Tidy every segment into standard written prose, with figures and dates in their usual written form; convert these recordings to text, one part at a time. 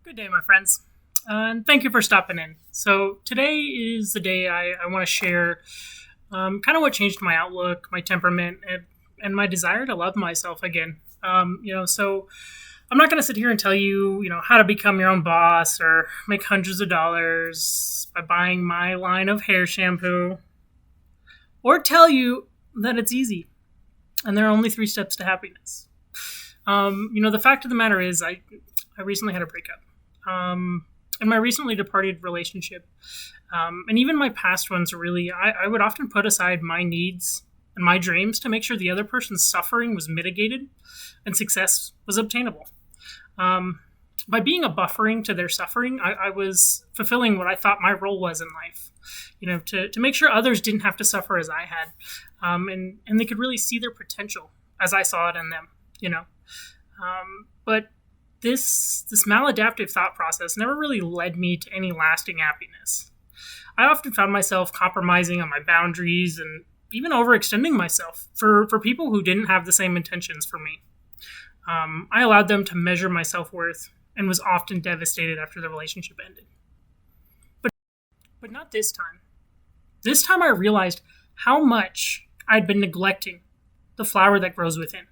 Good day, my friends, and thank you for stopping in. So today is the day I want to share kind of what changed my outlook, my temperament, and my desire to love myself again. So I'm not going to sit here and tell you, how to become your own boss or make hundreds of dollars by buying my line of hair shampoo, or tell you that it's easy and there are only 3 steps to happiness. The fact of the matter is, I recently had a breakup. In my recently departed relationship, and even my past ones, really, I would often put aside my needs and my dreams to make sure the other person's suffering was mitigated and success was obtainable. By being a buffering to their suffering, I was fulfilling what I thought my role was in life, to make sure others didn't have to suffer as I had, and they could really see their potential as I saw it in them, But this maladaptive thought process never really led me to any lasting happiness. I often found myself compromising on my boundaries and even overextending myself for people who didn't have the same intentions for me. I allowed them to measure my self-worth and was often devastated after the relationship ended. But not this time. This time I realized how much I'd been neglecting the flower that grows within.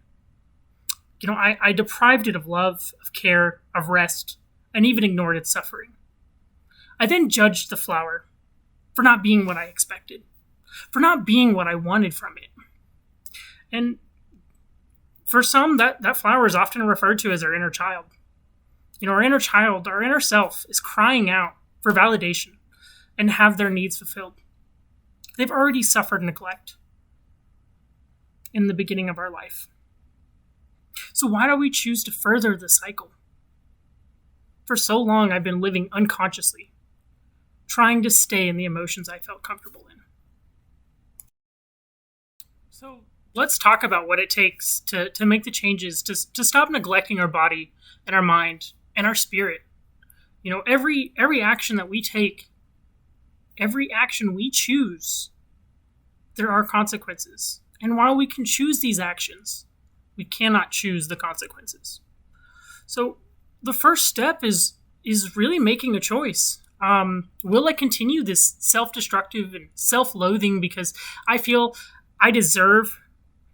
I deprived it of love, of care, of rest, and even ignored its suffering. I then judged the flower for not being what I expected, for not being what I wanted from it. And for some, that flower is often referred to as our inner child. Our inner child, our inner self, is crying out for validation and have their needs fulfilled. They've already suffered neglect in the beginning of our life. So why do we choose to further the cycle? For so long, I've been living unconsciously, trying to stay in the emotions I felt comfortable in. So let's talk about what it takes to make the changes, to stop neglecting our body and our mind and our spirit. Every action that we take, every action we choose, there are consequences. And while we can choose these actions, we cannot choose the consequences. So the first step is really making a choice. Will I continue this self-destructive and self-loathing because I feel I deserve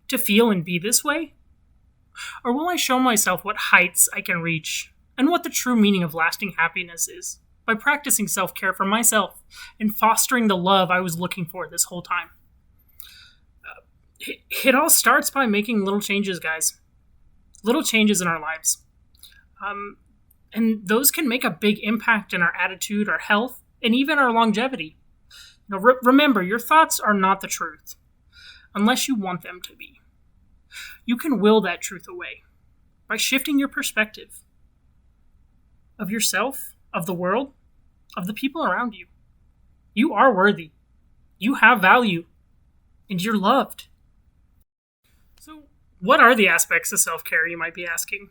to feel and be this way? Or will I show myself what heights I can reach and what the true meaning of lasting happiness is by practicing self-care for myself and fostering the love I was looking for this whole time? It all starts by making little changes, guys. Little changes in our lives. And those can make a big impact in our attitude, our health, and even our longevity. Remember, your thoughts are not the truth, unless you want them to be. You can will that truth away by shifting your perspective of yourself, of the world, of the people around you. You are worthy. You have value, and you're loved. So, what are the aspects of self-care, you might be asking?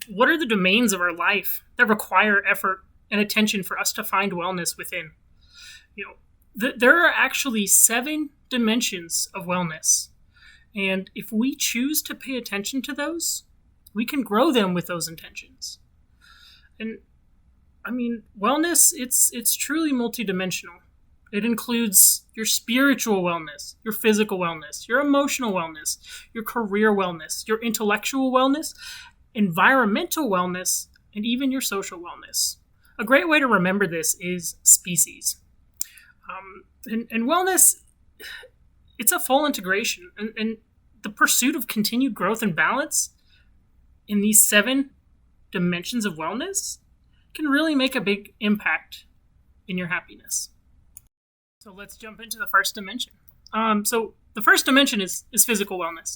What are the domains of our life that require effort and attention for us to find wellness within? There are actually 7 dimensions of wellness. And if we choose to pay attention to those, we can grow them with those intentions. And, wellness, it's truly multidimensional. It includes your spiritual wellness, your physical wellness, your emotional wellness, your career wellness, your intellectual wellness, environmental wellness, and even your social wellness. A great way to remember this is species. And wellness, it's a full integration. And the pursuit of continued growth and balance in these 7 dimensions of wellness can really make a big impact in your happiness. So let's jump into the first dimension. So the first dimension is physical wellness.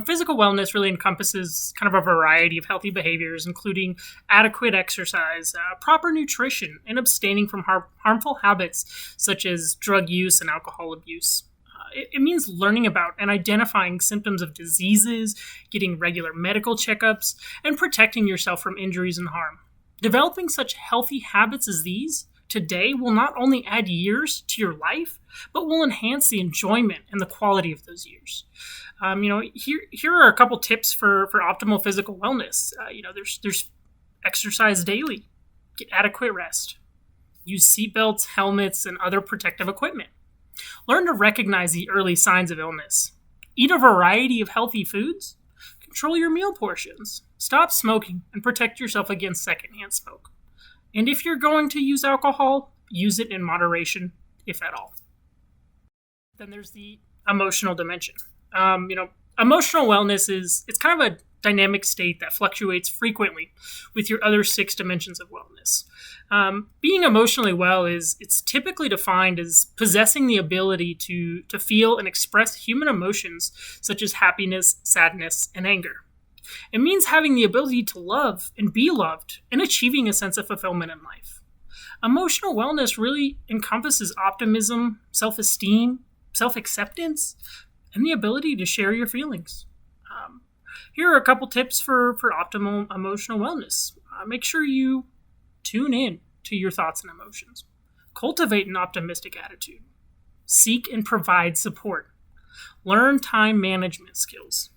Physical wellness really encompasses kind of a variety of healthy behaviors, including adequate exercise, proper nutrition, and abstaining from harmful habits such as drug use and alcohol abuse. It means learning about and identifying symptoms of diseases, getting regular medical checkups, and protecting yourself from injuries and harm. Developing such healthy habits as these today will not only add years to your life, but will enhance the enjoyment and the quality of those years. Here are a couple tips for optimal physical wellness. There's Exercise daily. Get adequate rest. Use seatbelts, helmets, and other protective equipment. Learn to recognize the early signs of illness. Eat a variety of healthy foods. Control your meal portions. Stop smoking and protect yourself against secondhand smoke. And if you're going to use alcohol, use it in moderation, if at all. Then there's the emotional dimension. Emotional wellness it's kind of a dynamic state that fluctuates frequently with your other 6 dimensions of wellness. Being emotionally well it's typically defined as possessing the ability to feel and express human emotions such as happiness, sadness, and anger. It means having the ability to love and be loved and achieving a sense of fulfillment in life. Emotional wellness really encompasses optimism, self-esteem, self-acceptance, and the ability to share your feelings. Here are a couple tips for optimal emotional wellness. Make sure you tune in to your thoughts and emotions. Cultivate an optimistic attitude. Seek and provide support. Learn time management skills.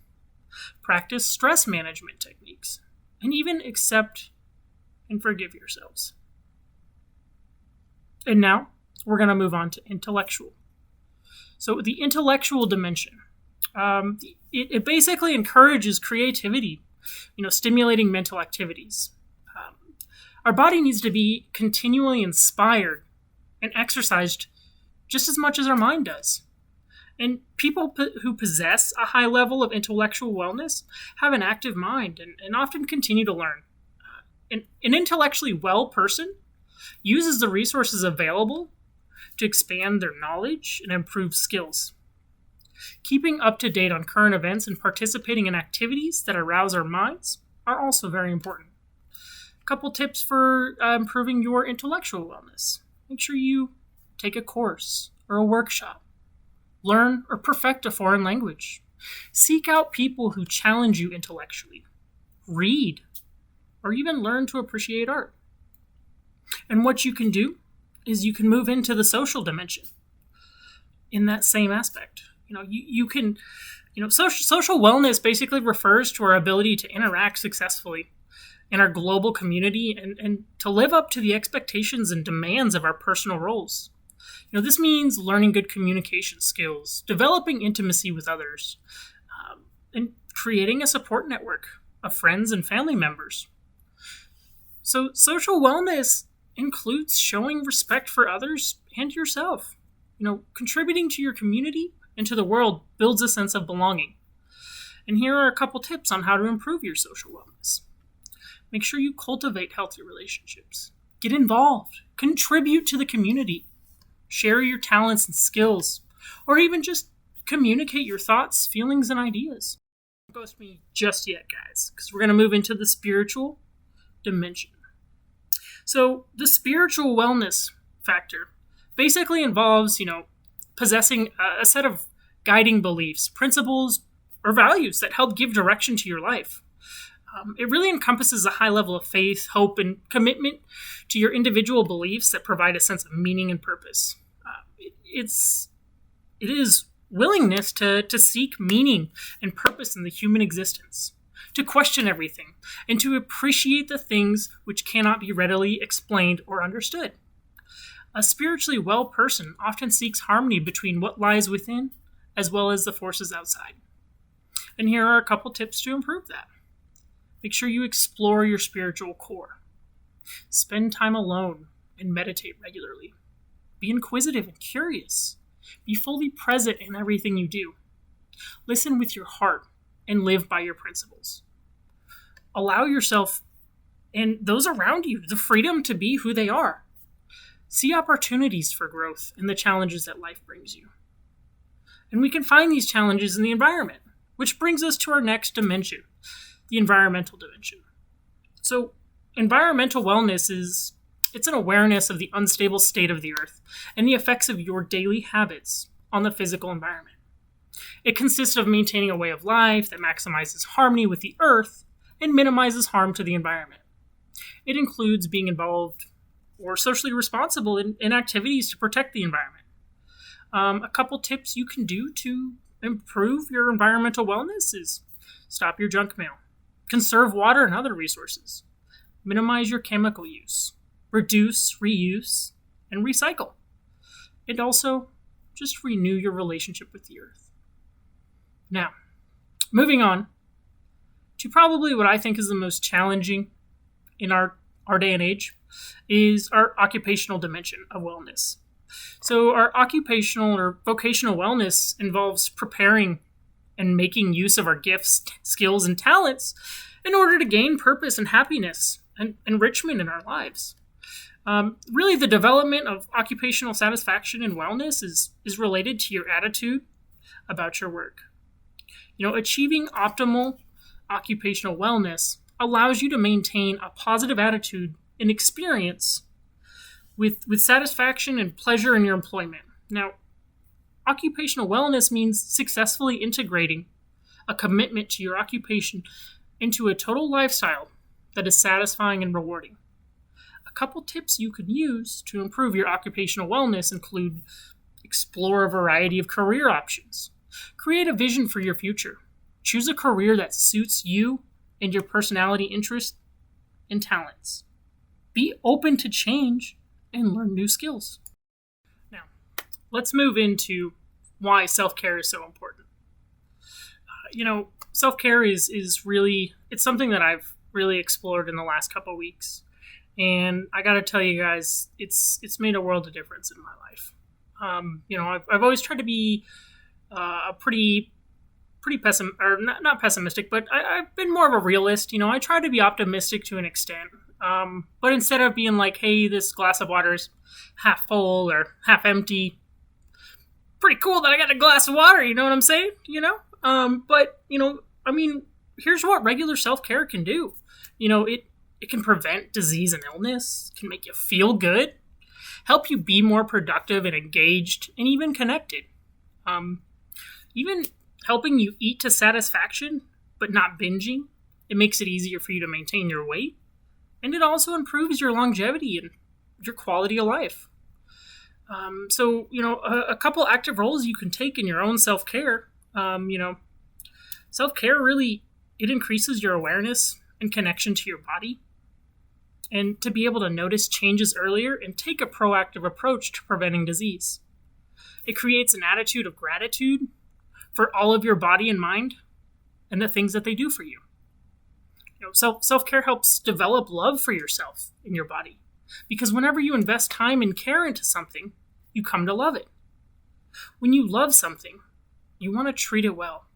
Practice stress management techniques. And even accept and forgive yourselves. And now, we're going to move on to intellectual. So the intellectual dimension. It basically encourages creativity, stimulating mental activities. Our body needs to be continually inspired and exercised just as much as our mind does. And people who possess a high level of intellectual wellness have an active mind and often continue to learn. An intellectually well person uses the resources available to expand their knowledge and improve skills. Keeping up to date on current events and participating in activities that arouse our minds are also very important. A couple tips for improving your intellectual wellness. Make sure you take a course or a workshop. Learn or perfect a foreign language. Seek out people who challenge you intellectually. Read, or even learn to appreciate art. And what you can do is you can move into the social dimension in that same aspect. Social wellness basically refers to our ability to interact successfully in our global community and to live up to the expectations and demands of our personal roles. This means learning good communication skills, developing intimacy with others, and creating a support network of friends and family members. So social wellness includes showing respect for others and yourself. Contributing to your community and to the world builds a sense of belonging. And here are a couple tips on how to improve your social wellness. Make sure you cultivate healthy relationships. Get involved. Contribute to the community. Share your talents and skills. Or even just communicate your thoughts, feelings, and ideas. Don't ghost me just yet, guys, because we're going to move into the spiritual dimension. So the spiritual wellness factor basically involves, possessing a set of guiding beliefs, principles, or values that help give direction to your life. It really encompasses a high level of faith, hope, and commitment to your individual beliefs that provide a sense of meaning and purpose. It is willingness to seek meaning and purpose in the human existence, to question everything, and to appreciate the things which cannot be readily explained or understood. A spiritually well person often seeks harmony between what lies within as well as the forces outside. And here are a couple tips to improve that. Make sure you explore your spiritual core. Spend time alone and meditate regularly. Be inquisitive and curious. Be fully present in everything you do. Listen with your heart and live by your principles. Allow yourself and those around you the freedom to be who they are. See opportunities for growth in the challenges that life brings you. And we can find these challenges in the environment, which brings us to our next dimension, the environmental dimension. So environmental wellness it's an awareness of the unstable state of the earth and the effects of your daily habits on the physical environment. It consists of maintaining a way of life that maximizes harmony with the earth and minimizes harm to the environment. It includes being involved or socially responsible in activities to protect the environment. A couple tips you can do to improve your environmental wellness is stop your junk mail, conserve water and other resources, minimize your chemical use, reduce, reuse, and recycle. And also, just renew your relationship with the earth. Now, moving on to probably what I think is the most challenging in our day and age is our occupational dimension of wellness. So, our occupational or vocational wellness involves preparing and making use of our gifts, skills, and talents in order to gain purpose and happiness and enrichment in our lives. Really, the development of occupational satisfaction and wellness is related to your attitude about your work. Achieving optimal occupational wellness allows you to maintain a positive attitude and experience with satisfaction and pleasure in your employment. Now, occupational wellness means successfully integrating a commitment to your occupation into a total lifestyle that is satisfying and rewarding. A couple tips you can use to improve your occupational wellness include explore a variety of career options, create a vision for your future, choose a career that suits you and your personality, interests, and talents. Be open to change and learn new skills. Now, let's move into why self-care is so important. Self-care is really, it's something that I've really explored in the last couple of weeks. And I got to tell you guys, it's made a world of difference in my life. I've always tried to be a pretty not pessimistic, but I've been more of a realist. I try to be optimistic to an extent. But instead of being like, hey, this glass of water is half full or half empty, pretty cool that I got a glass of water, you know what I'm saying? Here's what regular self-care can do. It can prevent disease and illness, can make you feel good, help you be more productive and engaged, and even connected. Even helping you eat to satisfaction, but not binging. It makes it easier for you to maintain your weight. And it also improves your longevity and your quality of life. A couple active roles you can take in your own self-care. Self-care really, it increases your awareness and connection to your body. And to be able to notice changes earlier and take a proactive approach to preventing disease. It creates an attitude of gratitude for all of your body and mind and the things that they do for you. Self-care helps develop love for yourself and your body. Because whenever you invest time and care into something, you come to love it. When you love something, you want to treat it well.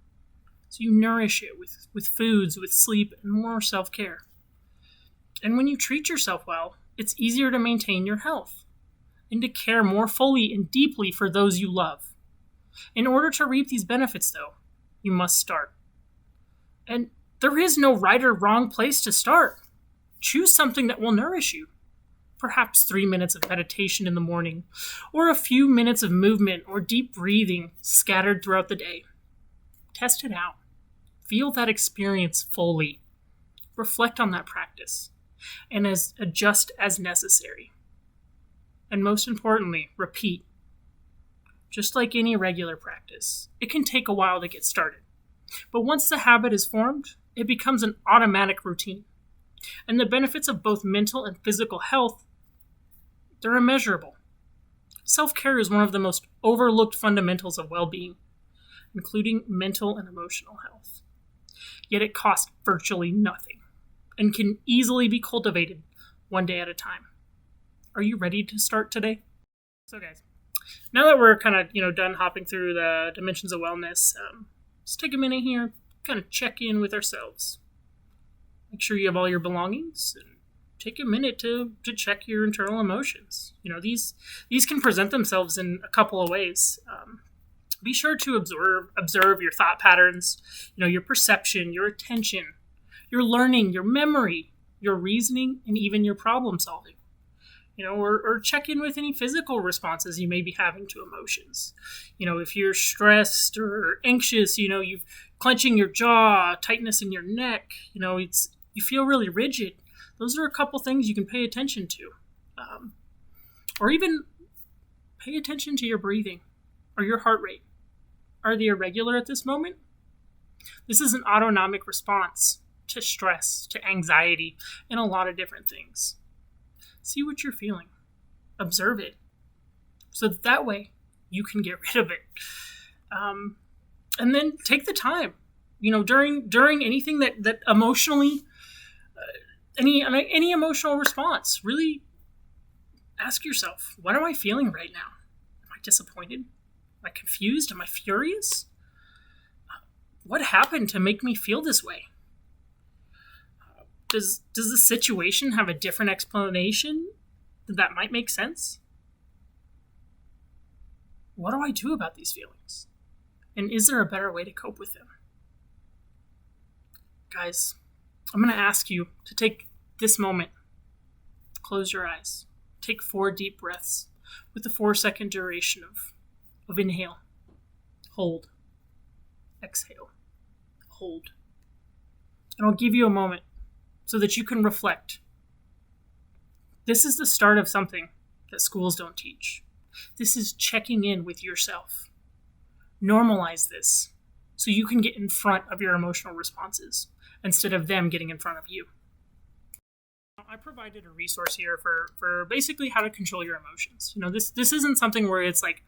So you nourish it with foods, with sleep, and more self-care. And when you treat yourself well, it's easier to maintain your health and to care more fully and deeply for those you love. In order to reap these benefits, though, you must start. And there is no right or wrong place to start. Choose something that will nourish you. Perhaps 3 minutes of meditation in the morning, or a few minutes of movement or deep breathing scattered throughout the day. Test it out. Feel that experience fully. Reflect on that practice. And adjust as necessary. And most importantly, repeat. Just like any regular practice, it can take a while to get started. But once the habit is formed, it becomes an automatic routine. And the benefits of both mental and physical health, they're immeasurable. Self-care is one of the most overlooked fundamentals of well-being, including mental and emotional health. Yet it costs virtually nothing and can easily be cultivated one day at a time. Are you ready to start today? So guys, now that we're kind of, done hopping through the dimensions of wellness, let's take a minute here, kind of check in with ourselves. Make sure you have all your belongings and take a minute to check your internal emotions. These can present themselves in a couple of ways. Be sure to observe your thought patterns, your perception, your attention, your learning, your memory, your reasoning, and even your problem solving. Or check in with any physical responses you may be having to emotions. If you're stressed or anxious, you've clenching your jaw, tightness in your neck, you feel really rigid. Those are a couple things you can pay attention to. Or even pay attention to your breathing or your heart rate. Are they irregular at this moment? This is an autonomic response to stress, to anxiety, and a lot of different things. See what you're feeling. Observe it. So that way you can get rid of it. And then take the time. During anything that emotionally, any emotional response, really ask yourself, what am I feeling right now? Am I disappointed? Am I confused? Am I furious? What happened to make me feel this way? Does the situation have a different explanation that might make sense? What do I do about these feelings? And is there a better way to cope with them? Guys, I'm going to ask you to take this moment. Close your eyes. Take 4 deep breaths with the 4-second duration of inhale, hold, exhale, hold. And I'll give you a moment so that you can reflect. This is the start of something that schools don't teach. This is checking in with yourself. Normalize this so you can get in front of your emotional responses instead of them getting in front of you. I provided a resource here for basically how to control your emotions. This isn't something where it's like,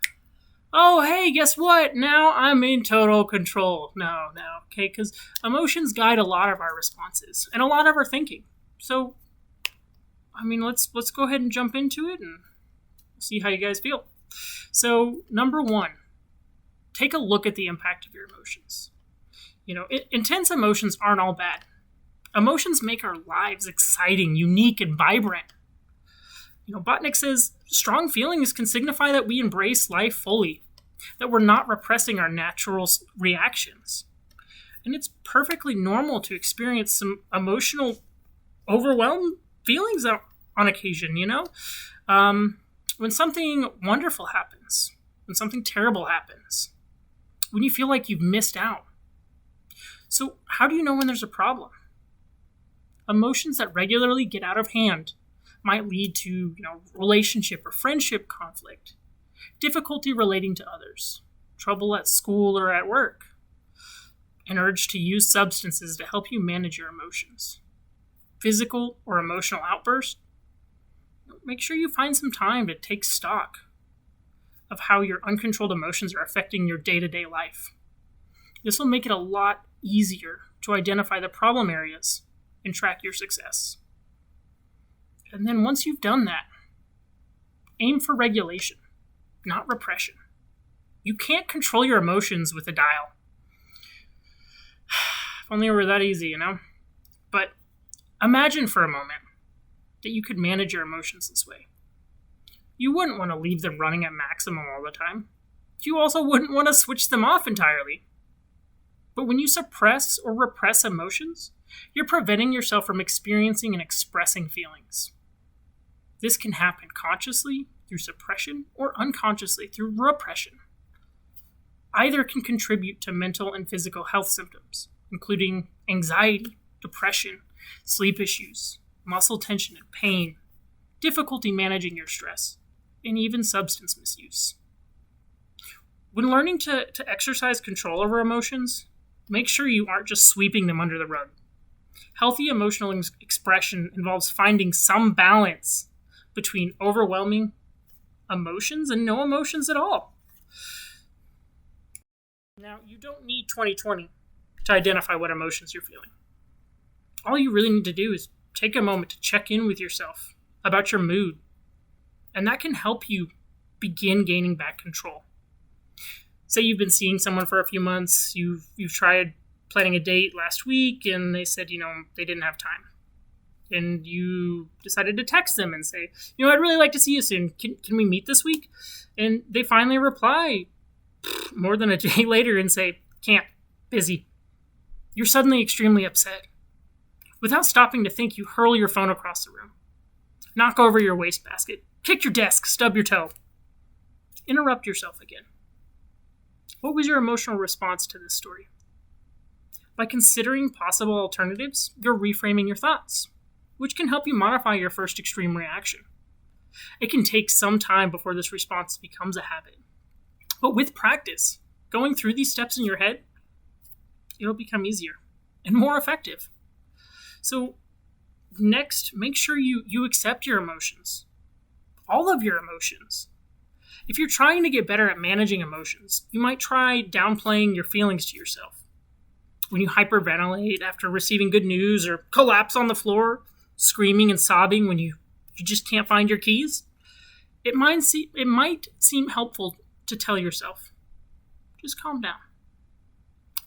oh, hey, guess what? Now I'm in total control. No, okay? Because emotions guide a lot of our responses and a lot of our thinking. So, let's go ahead and jump into it and see how you guys feel. So, number 1, take a look at the impact of your emotions. Intense emotions aren't all bad. Emotions make our lives exciting, unique, and vibrant. Botnick says strong feelings can signify that we embrace life fully, that we're not repressing our natural reactions. And it's perfectly normal to experience some emotional, overwhelmed feelings on occasion, when something wonderful happens, when something terrible happens, when you feel like you've missed out. So how do you know when there's a problem? Emotions that regularly get out of hand might lead to, relationship or friendship conflict, difficulty relating to others, trouble at school or at work, an urge to use substances to help you manage your emotions, physical or emotional outbursts. Make sure you find some time to take stock of how your uncontrolled emotions are affecting your day-to-day life. This will make it a lot easier to identify the problem areas and track your success. And then once you've done that, aim for regulation, not repression. You can't control your emotions with a dial. If only it were that easy, But imagine for a moment that you could manage your emotions this way. You wouldn't want to leave them running at maximum all the time. You also wouldn't want to switch them off entirely. But when you suppress or repress emotions, you're preventing yourself from experiencing and expressing feelings. This can happen consciously through suppression or unconsciously through repression. Either can contribute to mental and physical health symptoms, including anxiety, depression, sleep issues, muscle tension and pain, difficulty managing your stress, and even substance misuse. When learning to exercise control over emotions, make sure you aren't just sweeping them under the rug. Healthy emotional expression involves finding some balance between overwhelming emotions and no emotions at all. Now, you don't need 2020 to identify what emotions you're feeling. All you really need to do is take a moment to check in with yourself about your mood, and that can help you begin gaining back control. Say you've been seeing someone for a few months, you've tried planning a date last week, and they said, they didn't have time. And you decided to text them and say, I'd really like to see you soon. Can we meet this week? And they finally reply more than a day later and say, can't, busy. You're suddenly extremely upset. Without stopping to think, you hurl your phone across the room, knock over your wastebasket, kick your desk, stub your toe. Interrupt yourself again. What was your emotional response to this story? By considering possible alternatives, you're reframing your thoughts, which can help you modify your first extreme reaction. It can take some time before this response becomes a habit. But with practice, going through these steps in your head, it'll become easier and more effective. So, next, make sure you accept your emotions, all of your emotions. If you're trying to get better at managing emotions, you might try downplaying your feelings to yourself. When you hyperventilate after receiving good news or collapse on the floor, screaming and sobbing when you just can't find your keys, it might seem helpful to tell yourself, just calm down.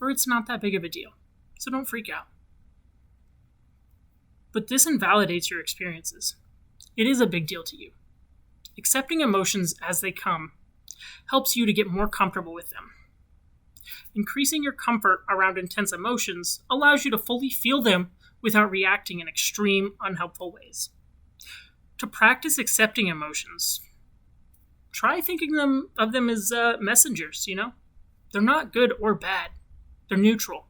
Or it's not that big of a deal, so don't freak out. But this invalidates your experiences. It is a big deal to you. Accepting emotions as they come helps you to get more comfortable with them. Increasing your comfort around intense emotions allows you to fully feel them without reacting in extreme, unhelpful ways. To practice accepting emotions, try thinking of them as messengers, They're not good or bad. They're neutral.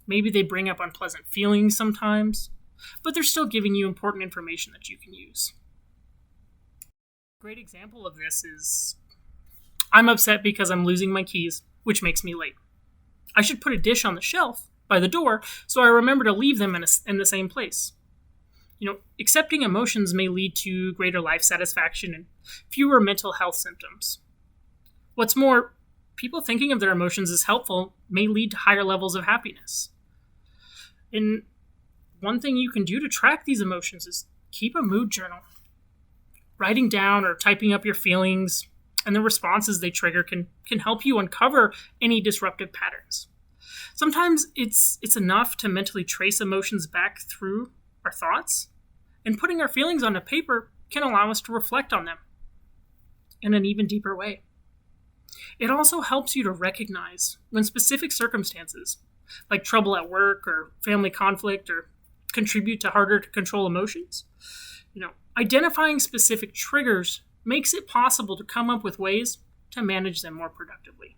Maybe they bring up unpleasant feelings sometimes, but they're still giving you important information that you can use. A great example of this is, I'm upset because I'm losing my keys, which makes me late. I should put a dish on the shelf by the door so I remember to leave them in the same place. Accepting emotions may lead to greater life satisfaction and fewer mental health symptoms. What's more, people thinking of their emotions as helpful may lead to higher levels of happiness. And one thing you can do to track these emotions is keep a mood journal. Writing down or typing up your feelings and the responses they trigger can help you uncover any disruptive patterns. Sometimes it's enough to mentally trace emotions back through our thoughts, and putting our feelings onto paper can allow us to reflect on them in an even deeper way. It also helps you to recognize when specific circumstances, like trouble at work or family conflict, or contribute to harder to control emotions. Identifying specific triggers makes it possible to come up with ways to manage them more productively.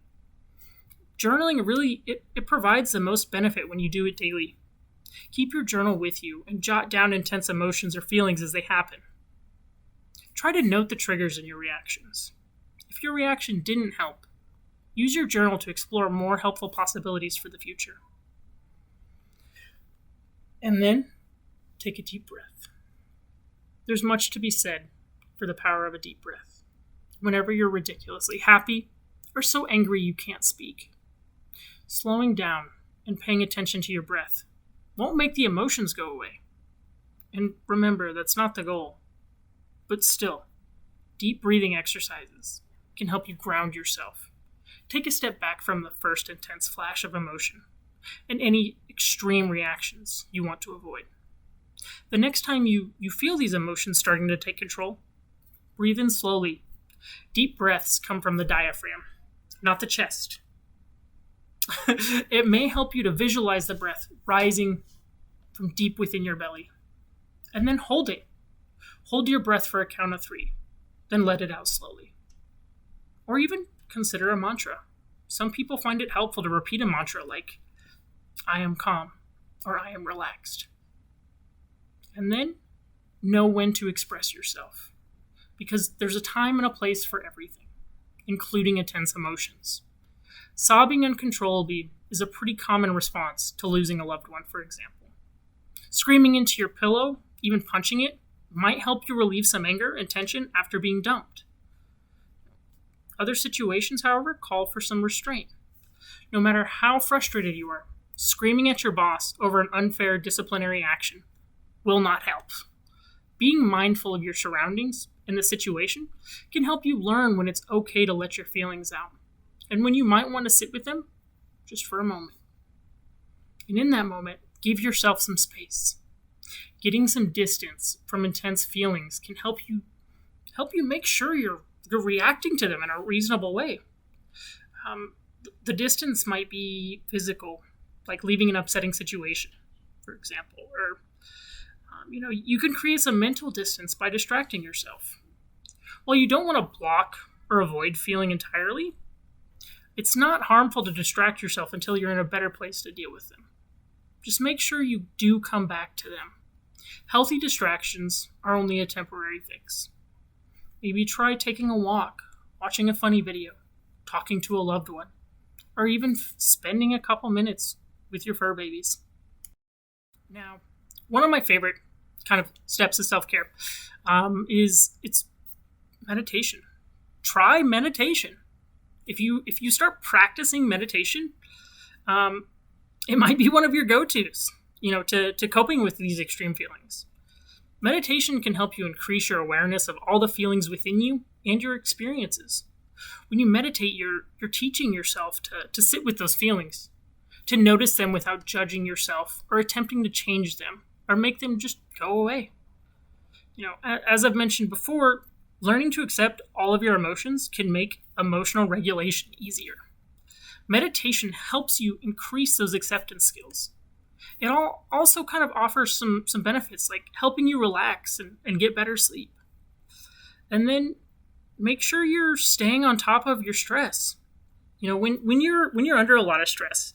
Journaling really, it provides the most benefit when you do it daily. Keep your journal with you and jot down intense emotions or feelings as they happen. Try to note the triggers in your reactions. If your reaction didn't help, use your journal to explore more helpful possibilities for the future. And then, take a deep breath. There's much to be said for the power of a deep breath. Whenever you're ridiculously happy or so angry you can't speak, slowing down and paying attention to your breath won't make the emotions go away. And remember, that's not the goal. But still, deep breathing exercises can help you ground yourself. Take a step back from the first intense flash of emotion and any extreme reactions you want to avoid. The next time you feel these emotions starting to take control, breathe in slowly. Deep breaths come from the diaphragm, not the chest. It may help you to visualize the breath rising from deep within your belly. And then hold it. Hold your breath for a count of 3, then let it out slowly. Or even consider a mantra. Some people find it helpful to repeat a mantra like, I am calm, or I am relaxed. And then know when to express yourself, because there's a time and a place for everything, including intense emotions. Sobbing uncontrollably is a pretty common response to losing a loved one, for example. Screaming into your pillow, even punching it, might help you relieve some anger and tension after being dumped. Other situations, however, call for some restraint. No matter how frustrated you are, screaming at your boss over an unfair disciplinary action will not help. Being mindful of your surroundings and the situation can help you learn when it's okay to let your feelings out, and when you might want to sit with them just for a moment. And in that moment, give yourself some space. Getting some distance from intense feelings can help you make sure you're reacting to them in a reasonable way. The distance might be physical, like leaving an upsetting situation, for example, or you can create some mental distance by distracting yourself. While you don't want to block or avoid feeling entirely, it's not harmful to distract yourself until you're in a better place to deal with them. Just make sure you do come back to them. Healthy distractions are only a temporary fix. Maybe try taking a walk, watching a funny video, talking to a loved one, or even spending a couple minutes with your fur babies. Now, One of my favorite kind of steps of self-care is it's meditation. Try meditation. If you start practicing meditation, it might be one of your go-tos, to coping with these extreme feelings. Meditation can help you increase your awareness of all the feelings within you and your experiences. When you meditate, you're teaching yourself to sit with those feelings, to notice them without judging yourself or attempting to change them or make them just go away. As I've mentioned before, learning to accept all of your emotions can make emotional regulation easier. Meditation helps you increase those acceptance skills. It also kind of offers some benefits, like helping you relax and get better sleep. And then make sure you're staying on top of your stress. When you're under a lot of stress,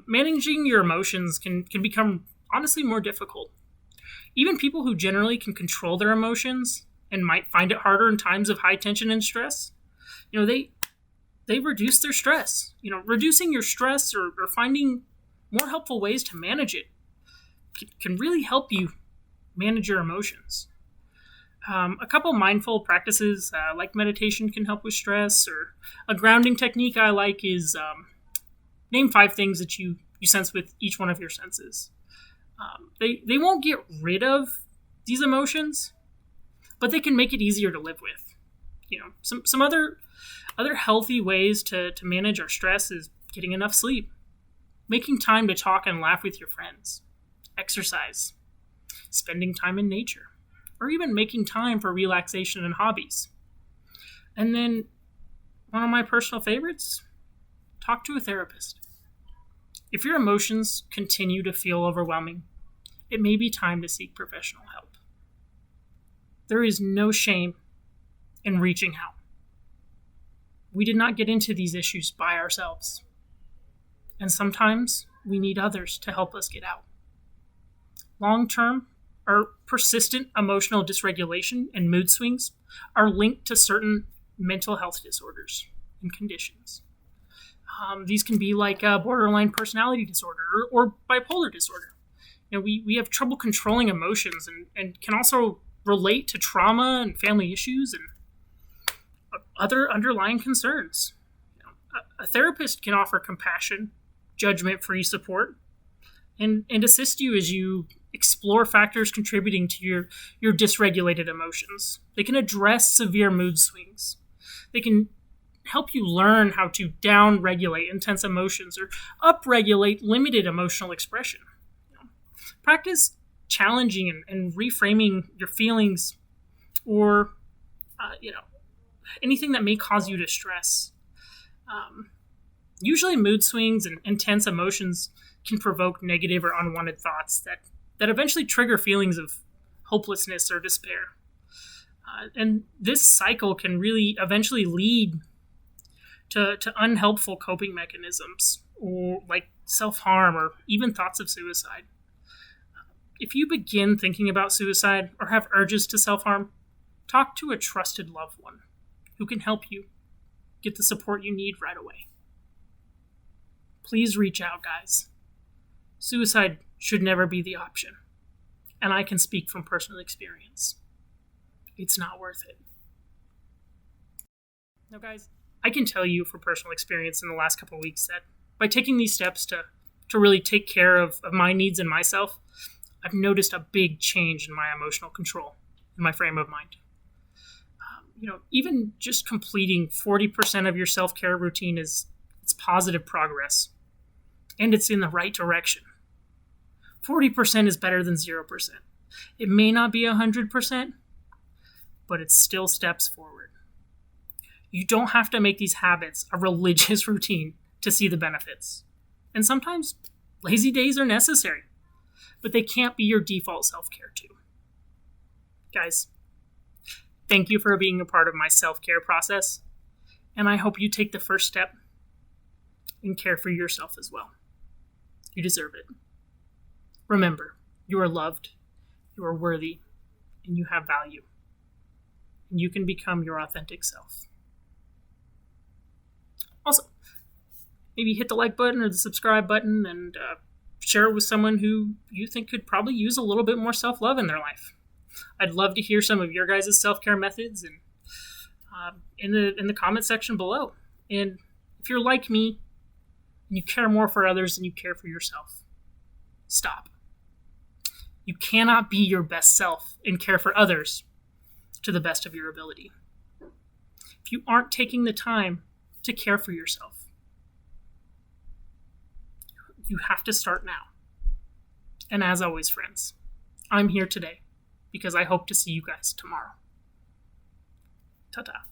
managing your emotions can become honestly more difficult. Even people who generally can control their emotions and might find it harder in times of high tension and stress, they reduce their stress. Reducing your stress or finding more helpful ways to manage it can really help you manage your emotions. A couple mindful practices like meditation can help with stress, or a grounding technique I like is name 5 things that you sense with each one of your senses. They won't get rid of these emotions, but they can make it easier to live with. Some other healthy ways to manage our stress is getting enough sleep, making time to talk and laugh with your friends, exercise, spending time in nature, or even making time for relaxation and hobbies. And then one of my personal favorites, talk to a therapist. If your emotions continue to feel overwhelming, it may be time to seek professional help. There is no shame in reaching out. We did not get into these issues by ourselves. And sometimes we need others to help us get out. Long-term or persistent emotional dysregulation and mood swings are linked to certain mental health disorders and conditions. These can be like borderline personality disorder or bipolar disorder. We have trouble controlling emotions and can also relate to trauma and family issues and other underlying concerns. A therapist can offer compassion, judgment-free support, and assist you as you explore factors contributing to your dysregulated emotions. They can address severe mood swings. They can help you learn how to down-regulate intense emotions or up-regulate limited emotional expression. Practice challenging and reframing your feelings or, anything that may cause you to stress. Usually mood swings and intense emotions can provoke negative or unwanted thoughts that eventually trigger feelings of hopelessness or despair. And this cycle can really eventually lead to unhelpful coping mechanisms, or like self-harm or even thoughts of suicide. If you begin thinking about suicide or have urges to self-harm, talk to a trusted loved one who can help you get the support you need right away. Please reach out, guys. Suicide should never be the option, and I can speak from personal experience. It's not worth it. Now, guys, I can tell you from personal experience in the last couple of weeks that by taking these steps to really take care of my needs and myself, I've noticed a big change in my emotional control and my frame of mind. Even just completing 40% of your self-care routine it's positive progress, and it's in the right direction. 40% is better than 0%. It may not be 100%, but it's still steps forward. You don't have to make these habits a religious routine to see the benefits. And sometimes lazy days are necessary, but they can't be your default self-care too. Guys, thank you for being a part of my self-care process, and I hope you take the first step and care for yourself as well. You deserve it. Remember, you are loved, you are worthy, and you have value. And you can become your authentic self. Also, maybe hit the like button or the subscribe button and Share it with someone who you think could probably use a little bit more self-love in their life. I'd love to hear some of your guys' self-care methods and in the comment section below. And if you're like me and you care more for others than you care for yourself, stop. You cannot be your best self and care for others to the best of your ability. If you aren't taking the time to care for yourself, you have to start now. And as always, friends, I'm here today because I hope to see you guys tomorrow. Ta-ta.